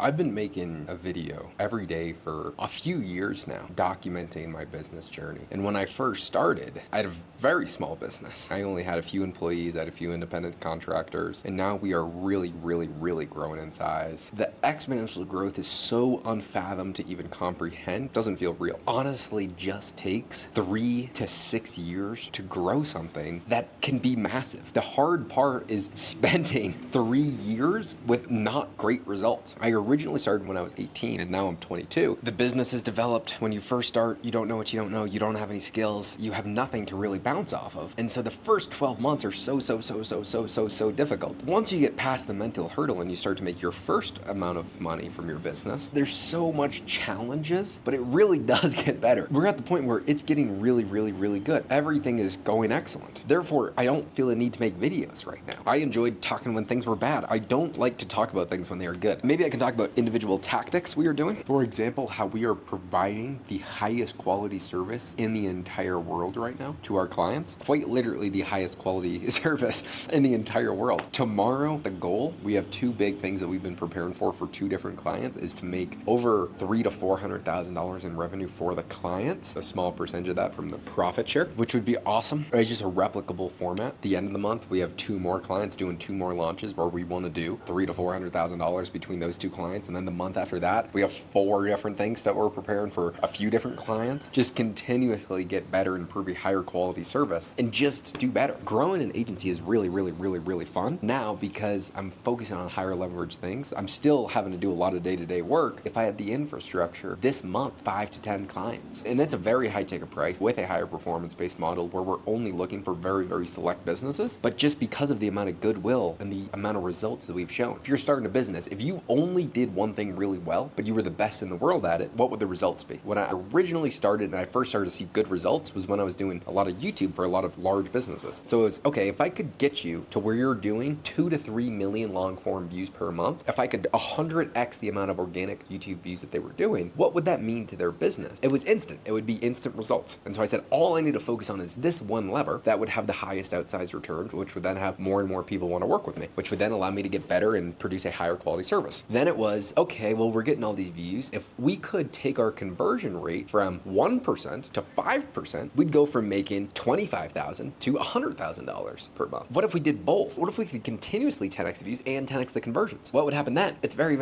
I've been making a video every day for a few years now, documenting my business journey. And when I first started, I had a very small business. I only had a few employees, I had a few independent contractors, and now we are really growing in size. The exponential growth is so unfathomed to even comprehend, doesn't feel real. Honestly, just takes 3 to 6 years to grow something that can be massive. The hard part is spending 3 years with not great results. I originally started when I was 18 and now I'm 22. The business is developed. When you first start, you don't know what you don't know. You don't have any skills. You have nothing to really bounce off of. And so the first 12 months are so difficult. Once you get past the mental hurdle and you start to make your first amount of money from your business, there's so much challenges, but it really does get better. We're at the point where it's getting really good. Everything is going excellent. Therefore, I don't feel a need to make videos right now. I enjoyed talking when things were bad. I don't like to talk about things when they are good. Maybe I can talk about individual tactics we are doing. For example, how we are providing the highest quality service in the entire world right now to our clients. Quite literally the highest quality service in the entire world. Tomorrow, the goal, we have two big things that we've been preparing for two different clients, is to make over $300,000 to $400,000 in revenue for the clients. A small percentage of that from the profit share, which would be awesome. It's just a replicable format. At the end of the month, we have two more clients doing two more launches where we want to do $300,000 to $400,000 between those two clients. And then the month after that, we have 4 different things that we're preparing for a few different clients. Just continuously get better and improve a higher quality service and just do better. Growing an agency is really fun now because I'm focusing on higher leverage things. I'm still having to do a lot of day-to-day work. If I had the infrastructure this month, 5 to 10 clients. And that's a very high ticket price with a higher performance-based model where we're only looking for very select businesses. But just because of the amount of goodwill and the amount of results that we've shown. If you're starting a business, if you only did one thing really well, but you were the best in the world at it, what would the results be? When I originally started and I first started to see good results was when I was doing a lot of YouTube for a lot of large businesses. So it was, okay, if I could get you to where you're doing 2 to 3 million long form views per month, if I could 100x the amount of organic YouTube views that they were doing, what would that mean to their business? It was instant. It would be instant results. And so I said, all I need to focus on is this one lever that would have the highest outsized return, which would then have more and more people want to work with me, which would then allow me to get better and produce a higher quality service. Then it was, okay, well, we're getting all these views. If we could take our conversion rate from 1% to 5%, we'd go from making $25,000 to $100,000 per month. What if we did both? What if we could continuously 10x the views and 10x the conversions? What would happen then? It's very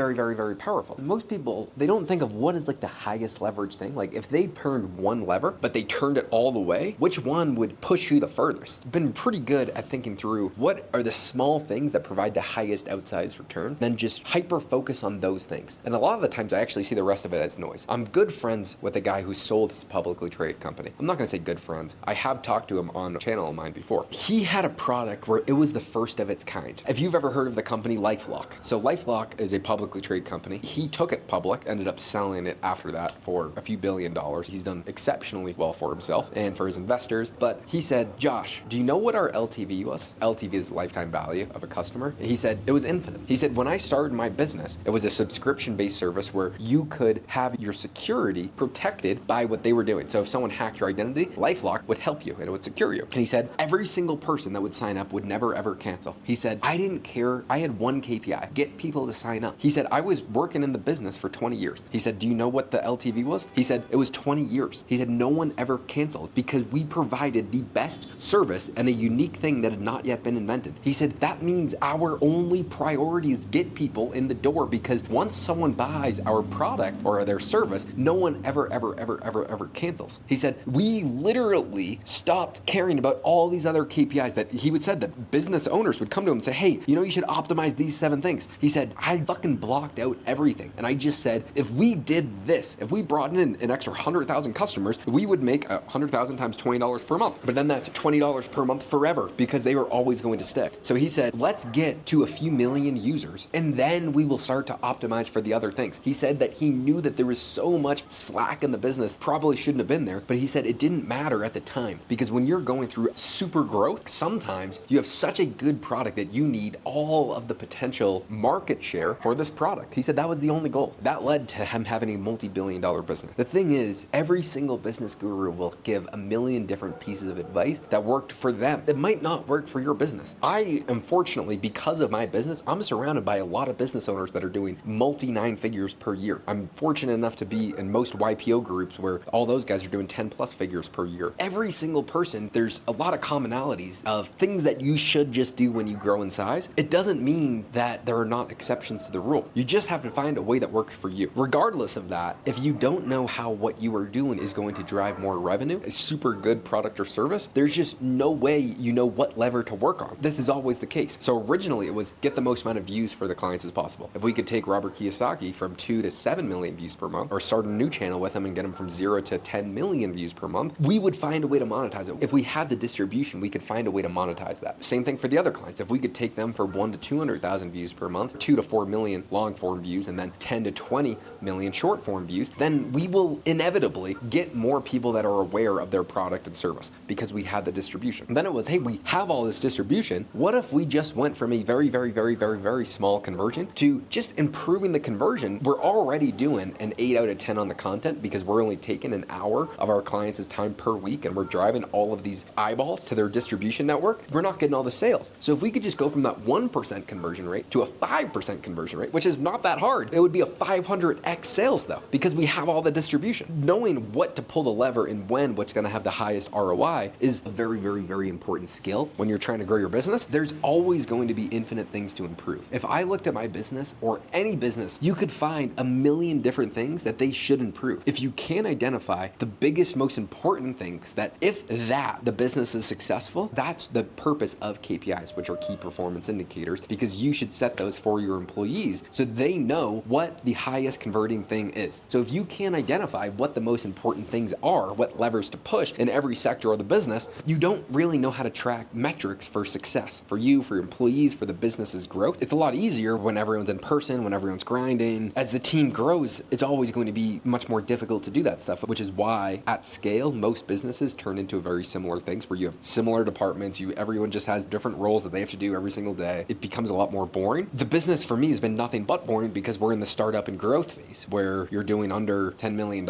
powerful. Most people, they don't think of what is like the highest leverage thing. Like if they turned one lever, but they turned it all the way, which one would push you the furthest? Been pretty good at thinking through what are the small things that provide the highest outsized return, then just hyper focus on those things. And a lot of the times I actually see the rest of it as noise. I'm good friends with a guy who sold his publicly traded company. I'm not gonna say good friends. I have talked to him on a channel of mine before. He had a product where it was the first of its kind. If you've ever heard of the company LifeLock. So LifeLock is a publicly traded company. He took it public, ended up selling it after that for a few $1 billion. He's done exceptionally well for himself and for his investors. But he said, Josh, do you know what our LTV was? LTV is lifetime value of a customer. He said, it was infinite. He said, when I started my business, it was a subscription-based service where you could have your security protected by what they were doing. So if someone hacked your identity, LifeLock would help you and it would secure you. And he said, every single person that would sign up would never ever cancel. He said, I didn't care. I had one KPI, get people to sign up. He said, I was working in the business for 20 years. He said, do you know what the LTV was? He said, it was 20 years. He said, no one ever canceled because we provided the best service and a unique thing that had not yet been invented. He said, that means our only priority is get people in the door because once someone buys our product or their service, no one ever cancels. He said, we literally stopped caring about all these other KPIs that he would said that business owners would come to him and say, hey, you know, you should optimize these 7 things. He said, I fucking blocked out everything. And I just said, if we did this, if we brought in an extra 100,000 customers, we would make 100,000 times $20 per month. But then that's $20 per month forever because they were always going to stick. So he said, let's get to a few million users and then we will start to optimize for the other things. He said that he knew that there was so much slack in the business, probably shouldn't have been there, but he said it didn't matter at the time because when you're going through super growth, sometimes you have such a good product that you need all of the potential market share for this product. He said that was the only goal. That led to him having a multi-billion-dollar business. The thing is, every single business guru will give a million different pieces of advice that worked for them. It might not work for your business. I, unfortunately, because of my business, I'm surrounded by a lot of business owners that are doing doing multi 9 figures per year. I'm fortunate enough to be in most YPO groups where all those guys are doing 10 plus figures per year. Every single person, there's a lot of commonalities of things that you should just do when you grow in size. It doesn't mean that there are not exceptions to the rule. You just have to find a way that works for you. Regardless of that, if you don't know how what you are doing is going to drive more revenue, a super good product or service, there's just no way you know what lever to work on. This is always the case. So originally it was get the most amount of views for the clients as possible. If we could take Robert Kiyosaki from 2 to 7 million views per month, or start a new channel with him and get him from 0 to 10 million views per month, we would find a way to monetize it. If we had the distribution, we could find a way to monetize that. Same thing for the other clients. If we could take them for 1 to 200,000 views per month, 2 to 4 million long form views, and then 10 to 20 million short form views, then we will inevitably get more people that are aware of their product and service because we had the distribution. And then it was, hey, we have all this distribution. What if we just went from a very small conversion to just improving the conversion? We're already doing an 8 out of 10 on the content because we're only taking an hour of our clients' time per week and we're driving all of these eyeballs to their distribution network. We're not getting all the sales. So if we could just go from that 1% conversion rate to a 5% conversion rate, which is not that hard, it would be a 500x sales though, because we have all the distribution. Knowing what to pull the lever and when what's going to have the highest ROI is a very important skill when you're trying to grow your business. There's always going to be infinite things to improve. If I looked at my business or any business, you could find a million different things that they should improve. If you can identify the biggest, most important things that if the business is successful, that's the purpose of KPIs, which are key performance indicators, because you should set those for your employees so they know what the highest converting thing is. So if you can identify what the most important things are, what levers to push in every sector of the business, you don't really know how to track metrics for success for you, for your employees, for the business's growth. It's a lot easier when everyone's in person, when everyone's grinding. As the team grows, it's always going to be much more difficult to do that stuff, which is why at scale, most businesses turn into very similar things where you have similar departments, everyone just has different roles that they have to do every single day. It becomes a lot more boring. The business for me has been nothing but boring because we're in the startup and growth phase where you're doing under $10 million.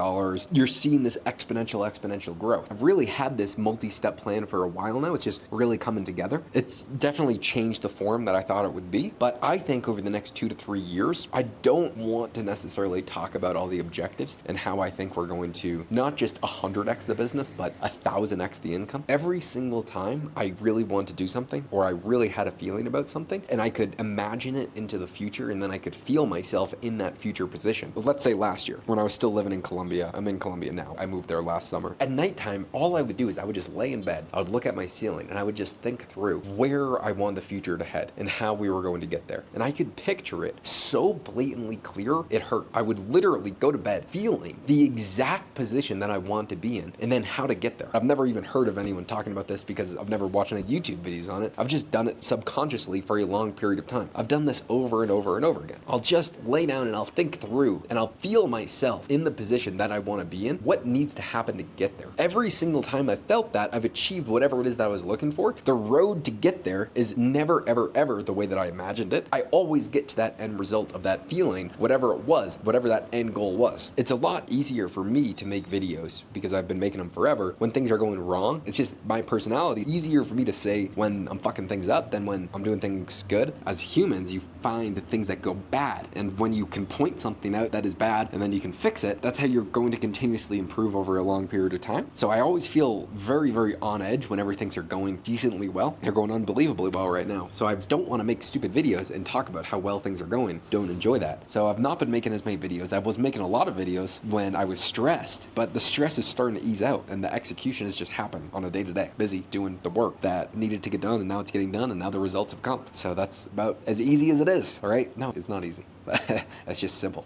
You're seeing this exponential growth. I've really had this multi-step plan for a while now. It's just really coming together. It's definitely changed the form that I thought it would be, but I think over the next 2 to 3 years, I don't want to necessarily talk about all the objectives and how I think we're going to not just 100x the business, but 1,000x the income. Every single time I really want to do something or I really had a feeling about something and I could imagine it into the future and then I could feel myself in that future position. But let's say last year when I was still living in Colombia, I'm in Colombia now. I moved there last summer. At nighttime, all I would do is I would just lay in bed. I would look at my ceiling and I would just think through where I want the future to head and how we were going to get there. And I could picture it so blatantly clear, it hurt. I would literally go to bed feeling the exact position that I want to be in and then how to get there. I've never even heard of anyone talking about this because I've never watched any YouTube videos on it. I've just done it subconsciously for a long period of time. I've done this over and over and over again. I'll just lay down and I'll think through and I'll feel myself in the position that I want to be in, what needs to happen to get there. Every single time I felt that, I've achieved whatever it is that I was looking for. The road to get there is never, ever the way that I imagined it. I always get to that end result of that feeling, whatever it was, whatever that end goal was. It's a lot easier for me to make videos because I've been making them forever. When things are going wrong, it's just my personality. Easier for me to say when I'm fucking things up than when I'm doing things good. As humans, you find the things that go bad. And when you can point something out that is bad and then you can fix it, that's how you're going to continuously improve over a long period of time. So I always feel very on edge whenever things are going decently well. They're going unbelievably well right now. So I don't want to make stupid videos and talk about how well things are going. Don't enjoy that. So I've not been making as many videos. I was making a lot of videos when I was stressed, but the stress is starting to ease out and the execution is just happening on a day-to-day. Busy doing the work that needed to get done and now it's getting done and now the results have come. So that's about as easy as it is, all right? No, it's not easy. That's just simple.